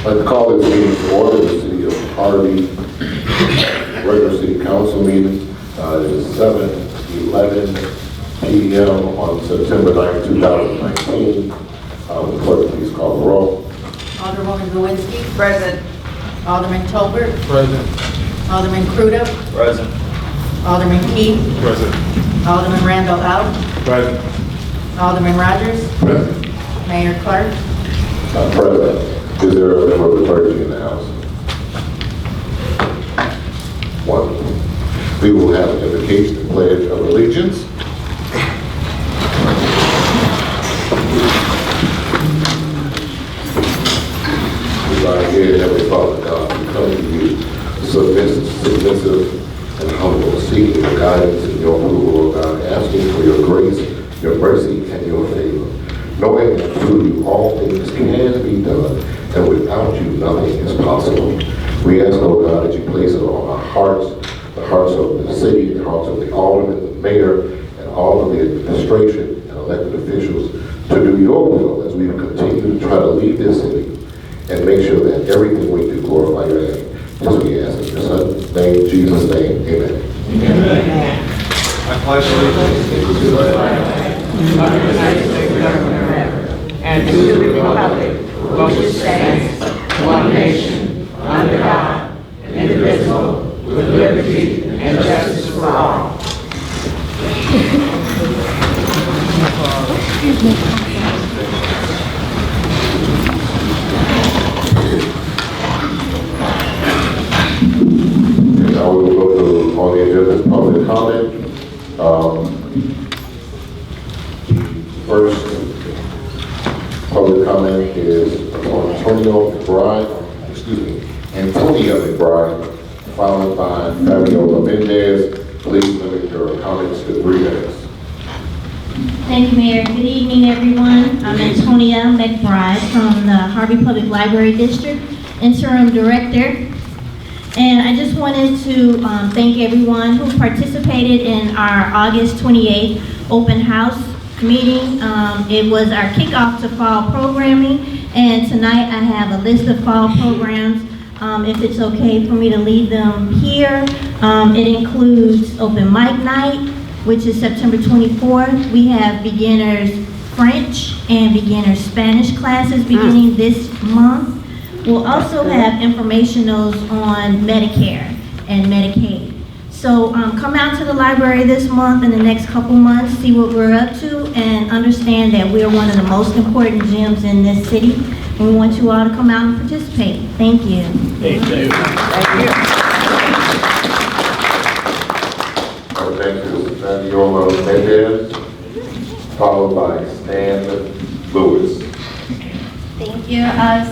I'd like to call this meeting to order, the City of Harvey regular City Council meeting. It is 7:11 p.m. on September 9, 2019. Will the clerk please call the roll? Alderwoman Lewinsky. Present. Alderman Tolbert. Present. Alderman Crudup. Present. Alderman Key. Present. Alderman Randall Out. Present. Alderman Rogers. Present. Mayor Clark. President, is there a member of the clergy in the house? One. We will have an invocation and pledge of allegiance. Our dear Heavenly Father God, we come to you submissive and humble, seeking your guidance and your approval, Lord God, asking for your grace, your mercy, and your favor. Knowing that through you all things can be done, and without you nothing is possible. We ask, Lord God, that you place it on our hearts, the hearts of the city, the hearts of the aldermen, the mayor, and all of the administration and elected officials to do your will as we continue to try to lead this city and make sure that everything we do glorify your name. As we ask in your Son's name, Jesus' name, amen. Amen. I pledge allegiance to the flag of the United States of America and to the republic for which it stands, one nation, under God, indivisible, with liberty and justice for all. Now we will go to, on the agenda, is public comment. First public comment is Antonio McBride, followed by Fabiola Mendez. Please limit your comments to 3 minutes. Thank you, Mayor. Good evening, everyone. I'm Antonia McBride from the Harvey Public Library District, Interim Director. And I just wanted to thank everyone who participated in our August 28th open house meeting. It was our kickoff to fall programming, and tonight I have a list of fall programs. If it's okay for me to leave them here. It includes open mic night, which is September 24th. We have beginners French and beginners Spanish classes beginning this month. We'll also have informationals on Medicare and Medicaid. So come out to the library this month and the next couple months, see what we're up to, and understand that we're one of the most important gyms in this city. And we want you all to come out and participate. Thank you. Thank you. Thank you, Fabiola Mendez, followed by Stan Lewis. Thank you.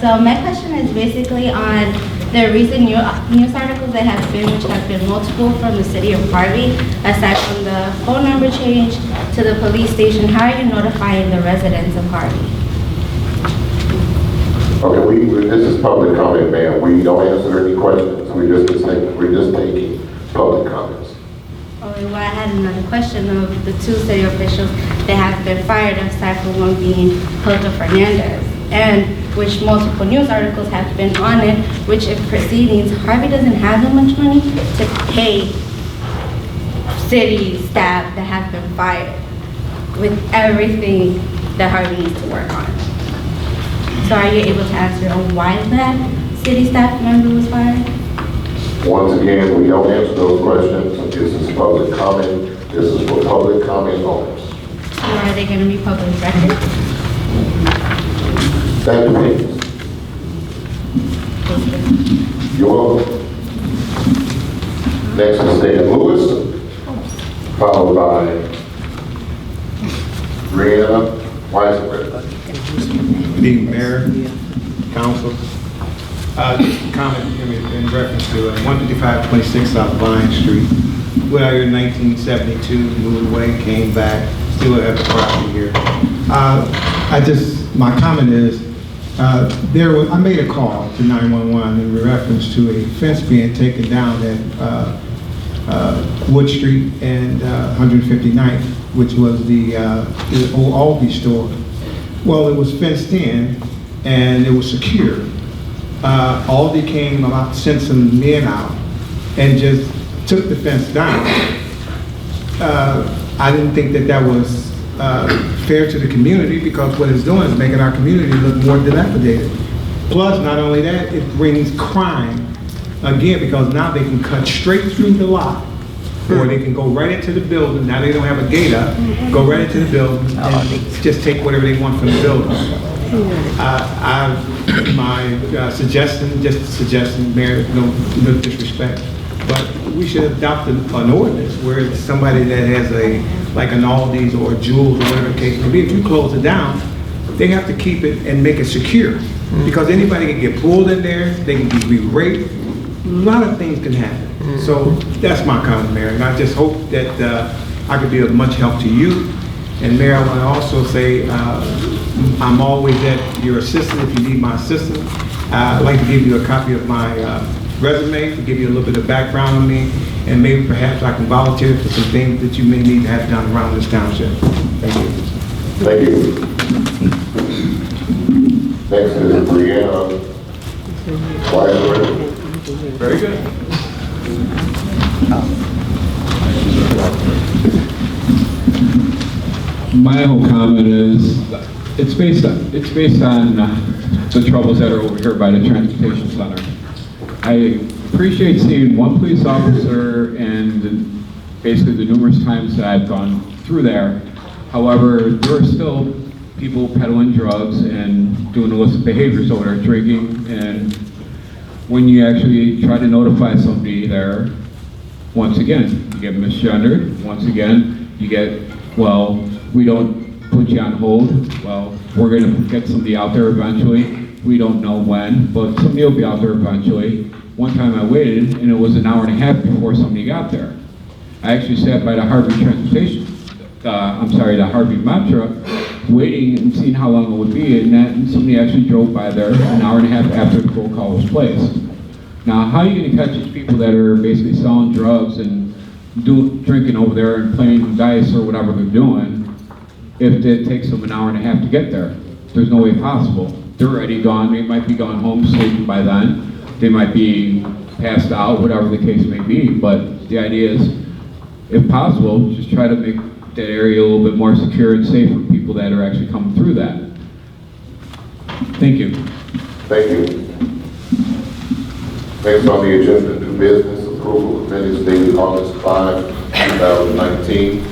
So my question is basically on the recent news articles that have been, which have been multiple from the city of Harvey, aside from the phone number change to the police station. How are you notifying the residents of Harvey? Okay, this is public comment, ma'am. We don't answer any questions. We're just taking public comments. Okay, well, I had another question of the 2 city officials that have been fired, aside from one being Hilda Fernandez, and which multiple news articles have been on it, which if proceedings, Harvey doesn't have that much money to pay city staff that have been fired with everything that Harvey needs to work on. So are you able to answer on why that city staff member was fired? Once again, we don't answer those questions. This is public comment. This is for public comment only. Or are they going to be public records? Thank you, please. You're welcome. Next is Stan Lewis, followed by Brianna Weisenberg. Good evening, Mayor, Council. Just a comment in reference to 15526 South Vine Street. We're out here in 1972, moved away, came back, still have the property here. My comment is, I made a call to 911 in reference to a fence being taken down at Wood Street and 159th, which was the old Aldi store. Well, it was fenced in and it was secure. Aldi came about, sent some men out and just took the fence down. I didn't think that that was fair to the community, because what it's doing is making our community look more dilapidated. Plus, not only that, it brings crime, again, because now they can cut straight through the lot, or they can go right into the building. Now they don't have a gate up, go right into the building and just take whatever they want from the building. My suggestion, just a suggestion, Mayor, no disrespect, but we should adopt an ordinance where it's somebody that has like an Aldi's or a Jewel's or whatever the case may be. If you close it down, they have to keep it and make it secure, because anybody can get pulled in there, they can be raped, a lot of things can happen. So that's my comment, Mayor, and I just hope that I could be of much help to you. And Mayor, I want to also say, I'm always at your assistance if you need my assistance. I'd like to give you a copy of my resume, to give you a little bit of background on me, and maybe perhaps I can volunteer for some things that you may need to have done around this township. Thank you. Thank you. Next is Brianna Wiseman. Very good. My whole comment is, it's based on the troubles that are over here by the transportation center. I appreciate seeing one police officer and basically the numerous times that I've gone through there. However, there are still people peddling drugs and doing illicit behaviors over there, drinking, and when you actually try to notify somebody there, once again, you get misgendered. Once again, you get, well, we don't put you on hold. Well, we're going to get somebody out there eventually. We don't know when, but somebody will be out there eventually. One time I waited, and it was an hour and a half before somebody got there. I actually sat by the Harvey the Harvey Metro, waiting and seeing how long it would be, and somebody actually drove by there an hour and a half after the phone call was placed. Now, how are you going to catch these people that are basically selling drugs and drinking over there and playing dice or whatever they're doing if it takes them an hour and a half to get there? There's no way possible. They're already gone. They might be gone home sleeping by then. They might be passed out, whatever the case may be. But the idea is, if possible, just try to make that area a little bit more secure and safe for people that are actually coming through that. Thank you. Thank you. Next on the agenda, new business approval of minutes dated August 5, 2019,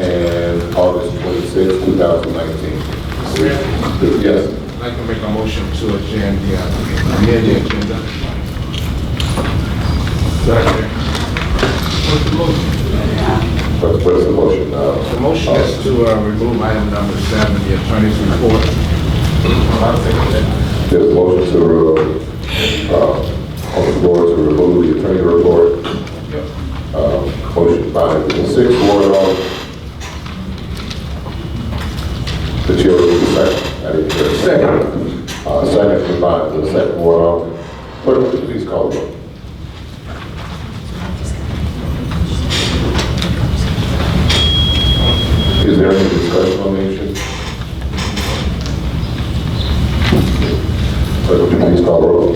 and August 26, 2019. Yes. I'd like to make a motion to adjourn the agenda. Second. What's the motion? What's the motion? The motion is to remove item number 7, the attorney's report. There's a motion to, on the floor to remove the attorney report. Motion by the 6th Ward Alderman. The chair will be second. I didn't hear a second. Second by the 2nd Ward Alderman. Clerk, please call the roll. Is there any discussion on the issue? Clerk, please call the roll.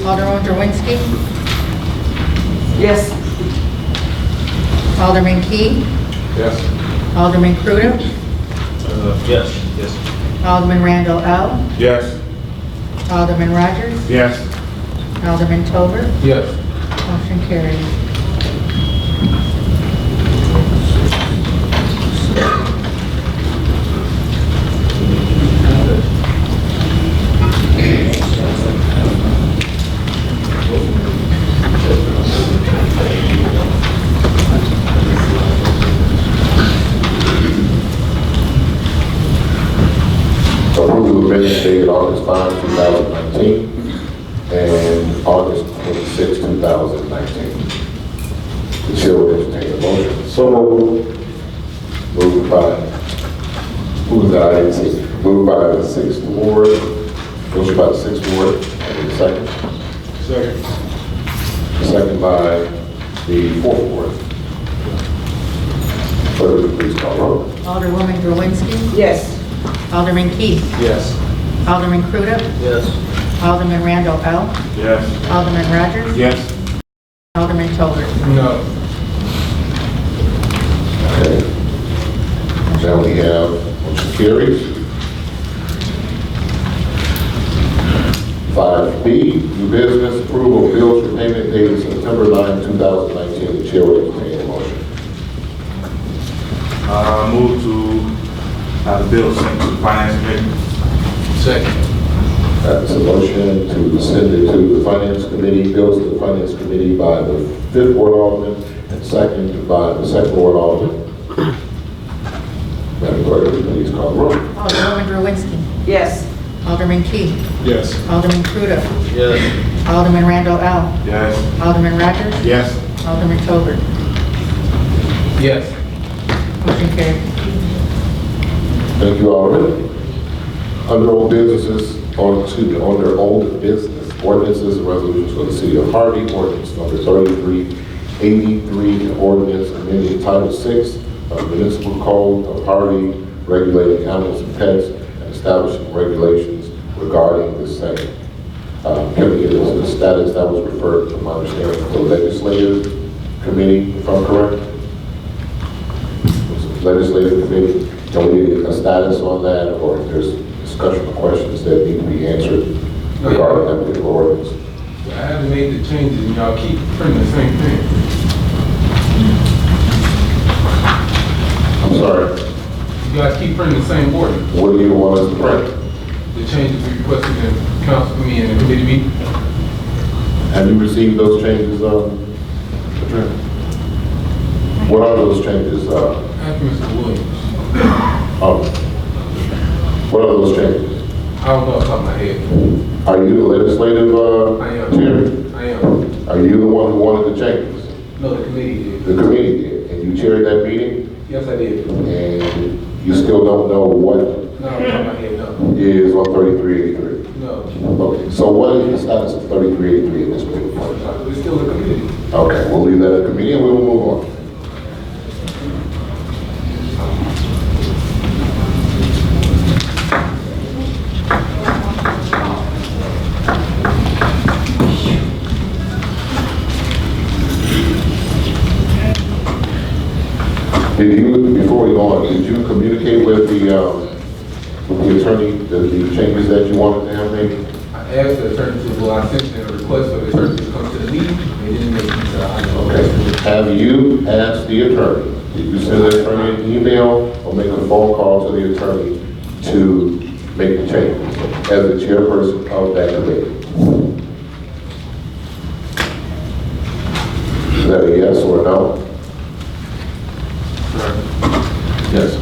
Alderman Drwinski, Yes. Alderman Key, Yes. Alderman Crudup, Yes. Alderman Randall L., Yes. Alderman Rogers, Yes. Alderman Tover. Yes. Motion carries. Approval of minutes dated August 5, 2019, and August 26, 2019. The chair will entertain a motion. So moved. Moved by, who was that? I didn't see. Moved by the 6th Ward. Motion by the 6th Ward. I need a second. Second. Second by the 4th Ward. Clerk, please call the roll. Alderwoman Drwinski, Yes. Alderman Key, Yes. Alderman Crudup, Yes. Alderman Randall L. Yes. Alderman Rogers. Yes. Alderman Toler. No. Okay. Now we have motion carries. 5B, new business, approval of bills for payment dated September 9, 2019. The chair will entertain a motion. Move to have the bill sent to the finance committee. Second. That's a motion to send it to the finance committee, bills to the finance committee by the 5th Ward Alderman and second by the 2nd Ward Alderman. Madam Clerk, please call the roll. Alderwoman Drowinski. Yes. Alderman Key. Yes. Alderman Crudup. Yes. Alderman Randall L. Yes. Alderman Rogers. Yes. Alderman Toler. Yes. Motion carried. Thank you, Alderman. Under old businesses, under old business, ordinances and resolutions for the city of Harvey, ordinance number 3383, ordinance amending Title 6 of the Municipal Code of Harvey, regulating animals and pets, and establishing regulations regarding the same. Giving it a status that was referred, from my understanding, to the legislative committee, if I'm correct. Legislative committee, can we get a status on that, or if there's discussion or questions that need to be answered regarding that particular ordinance? I haven't made the changes and y'all keep printing the same thing. I'm sorry, You guys keep printing the same ordinance. what do you want us to print? The changes we requested in council, in the committee meeting. Have you received those changes, Attorney? What are those changes? Ask Mr. Williams. What are those changes? I don't know off the top of my head. Are you the legislative I am. chair? I am. Are you the one who wanted the changes? No, the committee did. The committee did, and you chaired that meeting, Yes, I did. and you still don't know what No, off the top of my head, no. is on 3383? No. Okay, so what is the status of 3383 in this particular point? It's still a committee. Okay, we'll leave that in committee and we will move on. Did you, before we go on, did you communicate with the attorney, the changes that you wanted to have made? I asked the attorney to, well, I sent in a request for the attorney to come to the meeting. They didn't make it, so I know. Okay. Have you asked the attorney? Did you send the attorney an email or make a phone call to the attorney to make the changes as the chairperson of that committee? Is that a yes or a no? Yes.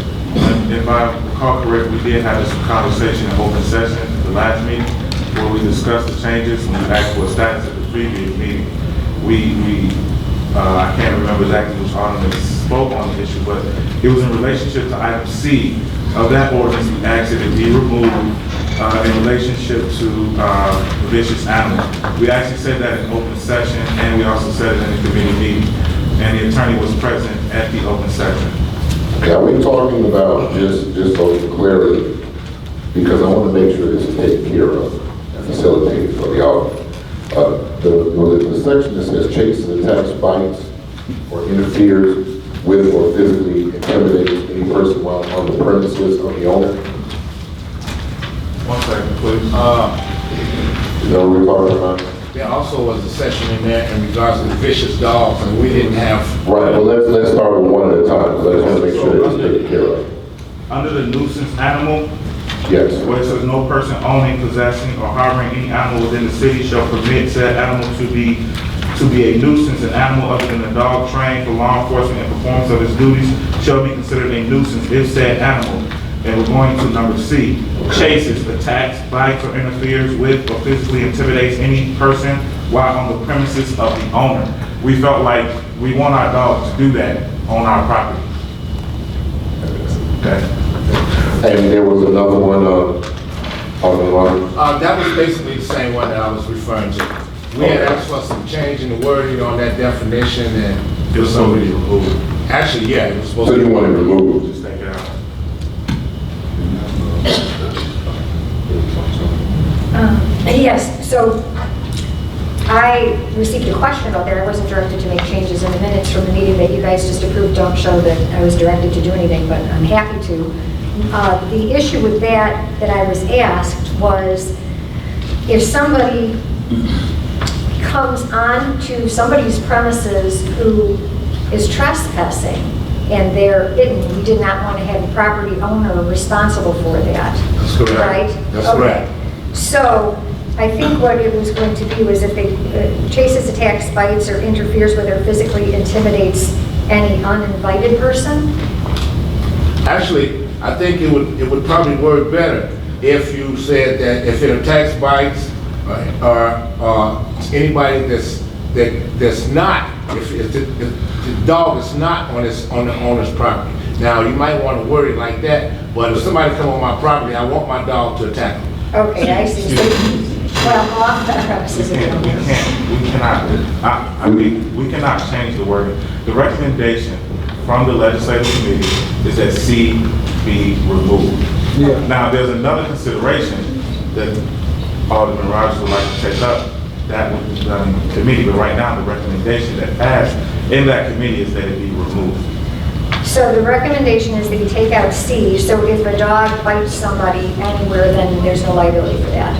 If I recall correctly, we did have this conversation in open session at the last meeting where we discussed the changes and we asked for a status at the previous meeting. I can't remember exactly which alderman spoke on the issue, but it was in relationship to item C of that ordinance. We asked that it be removed in relationship to vicious animals. We actually said that in open session, and we also said it in the committee meeting, and the attorney was present at the open session. Yeah, we're talking about, just so clearly, because I want to make sure this is taken care of and facilitated for the audience. The section that says chases, attacks, bites, or interferes with or physically intimidates any person while on the premises of the owner. 1 second, please. Is that what we're talking about? There also was a section in there in regards to vicious dogs, and we didn't have. Right, well, let's start with one at a time, because I just want to make sure that it's taken care of. Under the nuisance animal, Yes. where it says no person owning, possessing, or harboring any animal within the city shall permit said animal to be a nuisance. An animal other than a dog trained for law enforcement and performance of its duties shall be considered a nuisance if said animal. And we're going to number C, chases, attacks, bites, or interferes with or physically intimidates any person while on the premises of the owner. We felt like we want our dogs to do that on our property. Okay. And there was another one, on the line. That was basically the same one that I was referring to. We had asked for some change in the wording on that definition and. It was somebody removed. Actually, yeah, it was supposed So to you be. want it removed? Just take it out. Yes, so I received a question about that. I wasn't directed to make changes in the minutes from the meeting that you guys just approved. Don't show that I was directed to do anything, but I'm happy to. The issue with that I was asked was if somebody comes on to somebody's premises who is trespassing and they're hidden, we did not want to have the property owner responsible for that. That's correct. Right? That's Okay. correct. So I think what it was going to be was if they chases, attacks, bites, or interferes with or physically intimidates any uninvited person. Actually, I think it would probably work better if you said that if it attacks, bites, or anybody that's not, if the dog is not on the owner's property. Now, you might want to word it like that, but if somebody come on my property, I want my dog to attack them. Okay, I see. Well, off the premises. We cannot change the wording. The recommendation from the legislative committee is that C be removed. Yeah. Now, there's another consideration that Alderman Rogers would like to take up. That would be done in committee, but right now, the recommendation that passed in that committee is that it be removed. So the recommendation is that you take out C, so if a dog bites somebody anywhere, then there's no liability for that.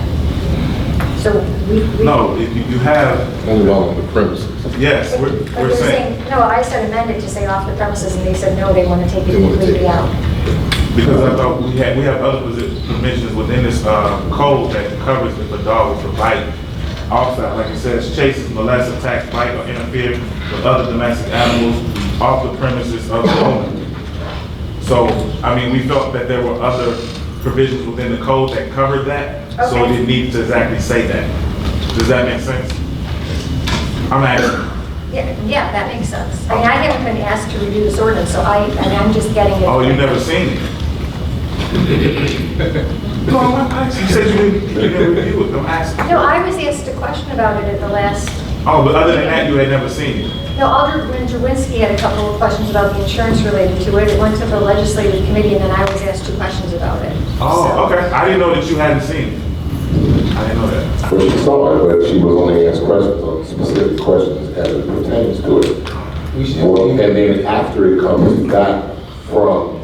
So we... No, if you have, Only while on the premises. yes, But we're they're saying, No, I said amended to say off the premises, and they said no, they want to take it They want to take completely it. out. because I thought we have other provisions within this code that covers if a dog is to bite outside, like it says, chases, molest, attacks, bite, or interfere with other domestic animals off the premises of the owner. So, I mean, we felt that there were other provisions within the code that covered that, so it Okay. didn't need to exactly say that. Does that make sense? I'm asking. Yeah, that makes sense. I mean, I haven't been asked to review this ordinance, so I'm just getting it. Oh, you've never seen it? No, I'm asking. You said you didn't review it. I'm asking. No, I was asked a question about it at the last, Oh, but other than that, you had never seen it? no, Alderman Drwinski had a couple of questions about the insurance related to it. It went to the legislative committee, and then I was asked 2 questions about it. Oh, So- okay. I didn't know that you hadn't seen it. I didn't know that. Well, she saw it, but she was only asked questions on specific questions as it pertains to it. We should. Well, and then after it comes back from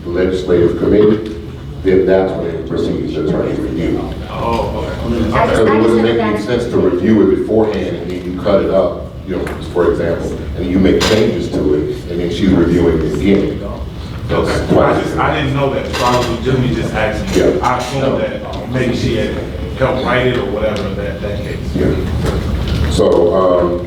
the legislative committee, then that's when it proceeds to attorney review. Oh, okay. Because it wouldn't make any sense to review it beforehand and then you cut it up, you know, for example, and you make changes to it, and then she's reviewing it again. Okay. I didn't know that, so I was legitimately just asking. Yeah. I assumed that maybe she had helped write it or whatever, that case. Yeah. So,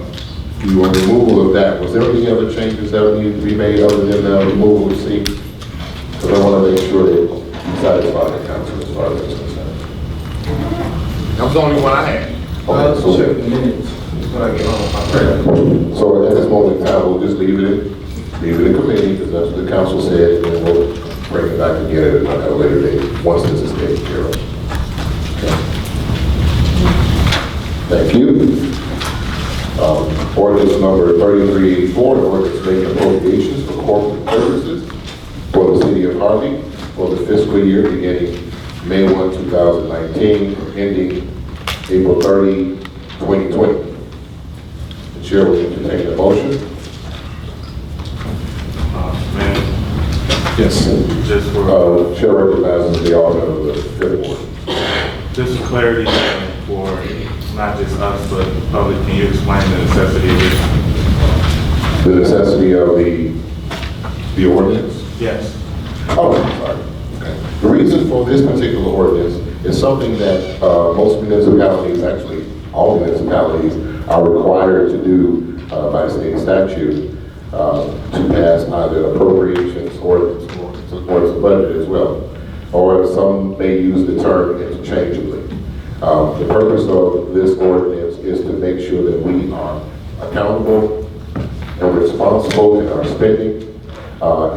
you on removal of that, was there any other changes that need to be made other than the removal of C? Because I want to make sure that you satisfy the council as far as it's concerned. That was the only one I had. Okay, so- Check the minutes when I get home. I pray. So at this moment in time, we'll just leave it in committee, because that's what the council said, and then we'll bring it back again at a later date, once this is taken care of. Okay. Thank you. Ordinance number 3384, an ordinance making appropriations for corporate purposes for the city of Harvey for the fiscal year beginning May 1, 2019, ending April 30, 2020. The chair will entertain a motion. Man, Yes. just for, Chair recognizes the author of the fifth ward. just for clarity for not just us, but the public, can you explain the necessity of this? The necessity of the ordinance? Yes. Oh, I'm sorry. Okay. The reason for this particular ordinance is something that most municipalities, actually all municipalities, are required to do by state statute to pass either appropriations or the budget as well. Or some may use the term interchangeably. The purpose of this ordinance is to make sure that we are accountable and responsible in our spending.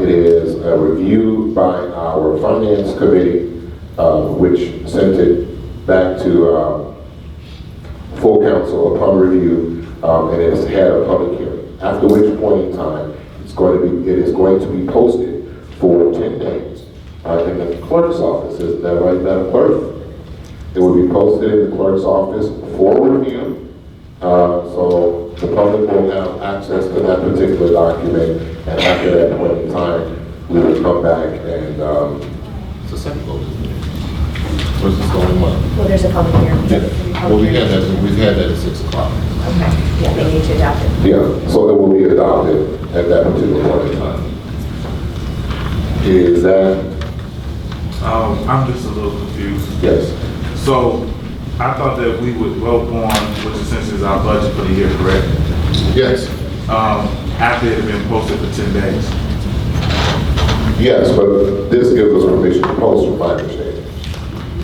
It is a review by our finance committee, which sent it back to full council upon review, and it has had a public hearing. After which point in time, it is going to be posted for 10 days in the clerk's office. Isn't that right, Madam Clerk? It will be posted in the clerk's office for review. So the public will have access to that particular document, and after that point in time, we will come back and, It's a second vote. Where's this going on? Well, there's a public hearing. Well, we've had that at 6 o'clock. Okay, yeah, they need to adopt it. yeah, so it will be adopted at that particular point in time. Is that, I'm just a little confused. yes, So, I thought that we would vote on, which essentially is our budget for the year, correct? yes, After it had been posted for 10 days. yes, but this gives us permission to post, from my understanding.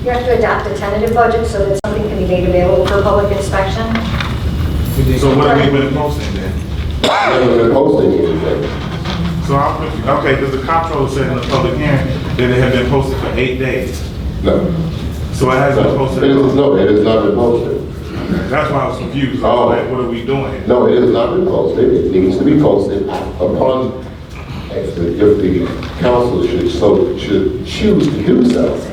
You have to adopt a tentative budget so that something can be made available for public inspection. So what have we been posting then? We haven't been posting anything. So I'm confused. Okay, because the comptroller said in the public hearing that it had been posted for 8 days. No. So it hasn't been posted. No, it has not been posted. That's why I was confused. I was like, what are we doing here? No, it has not been posted. It needs to be posted upon, if the council should choose to do so.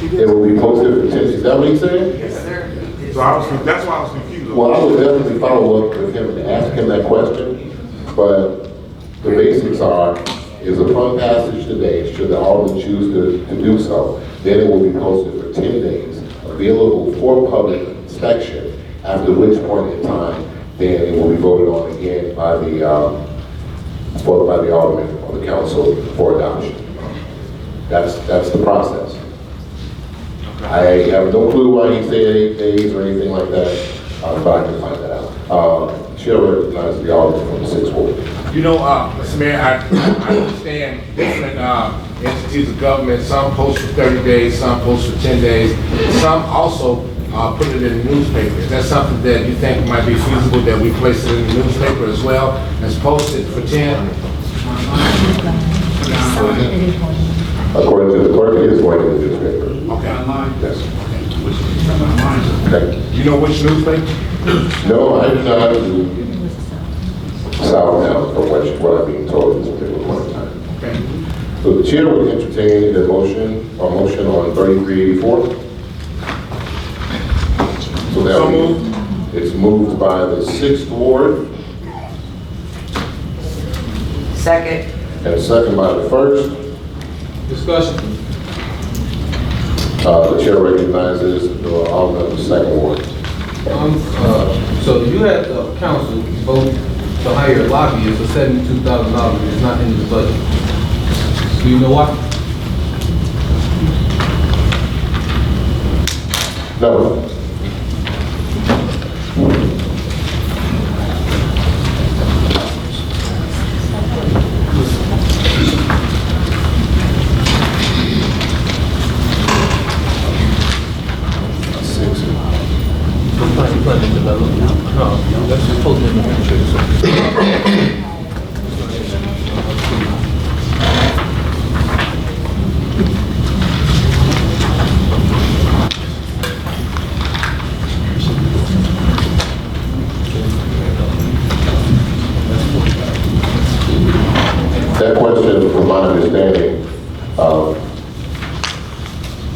It will be posted for 10, is that what he said? Yes, sir. So that's why I was confused. Well, I would definitely follow up with him and ask him that question, but the basics is upon passage today, should the alderman choose to do so, then it will be posted for 10 days, available for public inspection, after which point in time, then it will be voted on again by the alderman or the council for adoption. That's the process. I have no clue why he said 8 days or anything like that, but I can find that out. Chair recognizes the alderman from the 6th Ward. You know, Mr. Mayor, I understand different entities of government, some post for 30 days, some post for 10 days, some also put it in the newspaper. Is that something that you think might be feasible, that we place it in the newspaper as well, as posted for 10? According to the clerk, it is going in the newspaper. Okay. Yes. Okay. You know which newspaper? No, I do not do Southtown from what I'm being told at this particular point in time. Okay. So the chair will entertain the motion on 3384. So that So moved. It's moved by the 6th Ward Second. and second by the 1st. Discussion. The chair recognizes the alderman of the 2nd Ward. So you had the council vote to hire a lobbyist for $72,000. It's not in the budget. Do you know why? No. That question, from my understanding,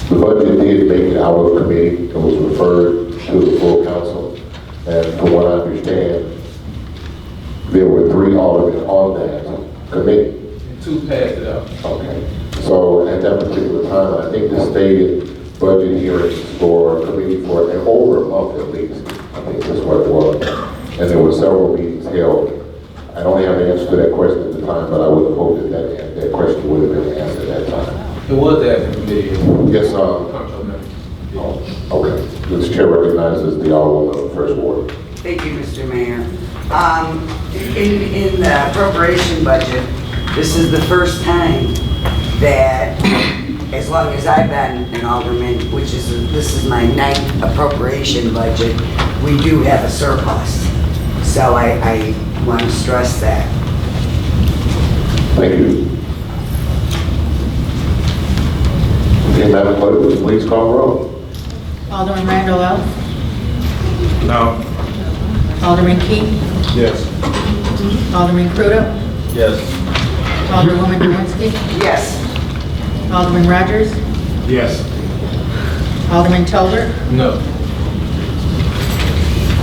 the budget did make it out of committee. It was referred to the full council. And from what I understand, there were 3 aldermen on that committee. And 2 passed it out. Okay. So at that particular time, I think the stated budget hearings for committee for over a month at least. I think that's what it was. And there were several meetings held. I don't have an answer to that question at the time, but I would have hoped that question would have been answered at that time. It was the committee. Yes, okay. This chair recognizes the alderman of the 1st Ward. Thank you, Mr. Mayor. In the appropriation budget, this is the first time that, as long as I've been an alderman, this is my 9th appropriation budget, we do have a surplus. So I want to stress that. Thank you. Okay, Madam Clerk, please call the roll. Alderman Randall L. No. Alderman Key. Yes. Alderman Crudup. Yes. Alderwoman Drewinski. Yes. Alderman Rogers. Yes. Alderman Toler. No.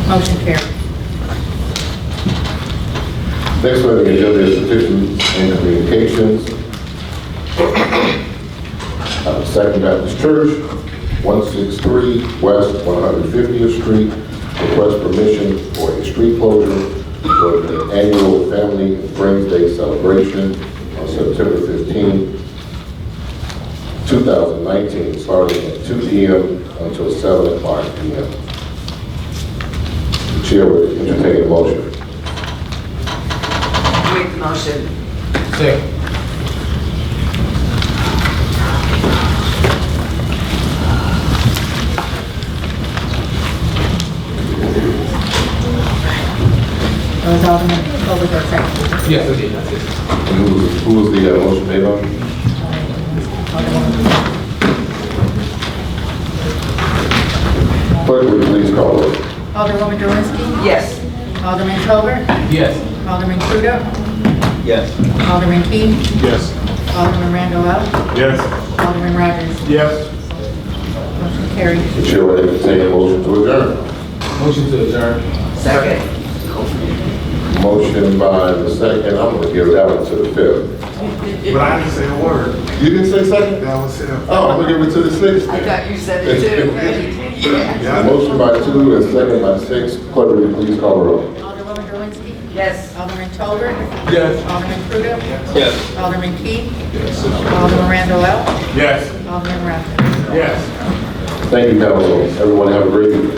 Motion carries. Next on the agenda is petitions and communications. Second Baptist Church, 163 West 150th Street, request permission for a street closure for the annual Family and Friends Day celebration on September 15, 2019, starting at 2 p.m. until 7 o'clock p.m. The chair will entertain a motion. Make the motion. Second. Was Alderman Toler the second? Yes, I did. I did. And who was the motion made on? Clerk, will you please call the roll? Alderwoman Dorinsky. Yes. Alderman Toler. Yes. Alderman Crudo. Yes. Alderman Key. Yes. Alderman Randall L. Yes. Alderman Rogers. Yes. Motion carries. The chair will entertain a motion to adjourn. Motion to adjourn. Second. Motion by the second, I'm gonna give that one to the fifth. But I didn't say a word. You didn't say second? That was him. Oh, I'm gonna give it to the sixth. I thought you said it too. Yeah. Motion by two and second by six. Clerk, will you please call the roll? Alderwoman Dorinsky. Yes. Alderman Toler. Yes. Alderman Crudo. Yes. Alderman Key. Alderman Randall L. Yes. Alderman Rogers. Yes. Thank you, council. Everyone have a great evening.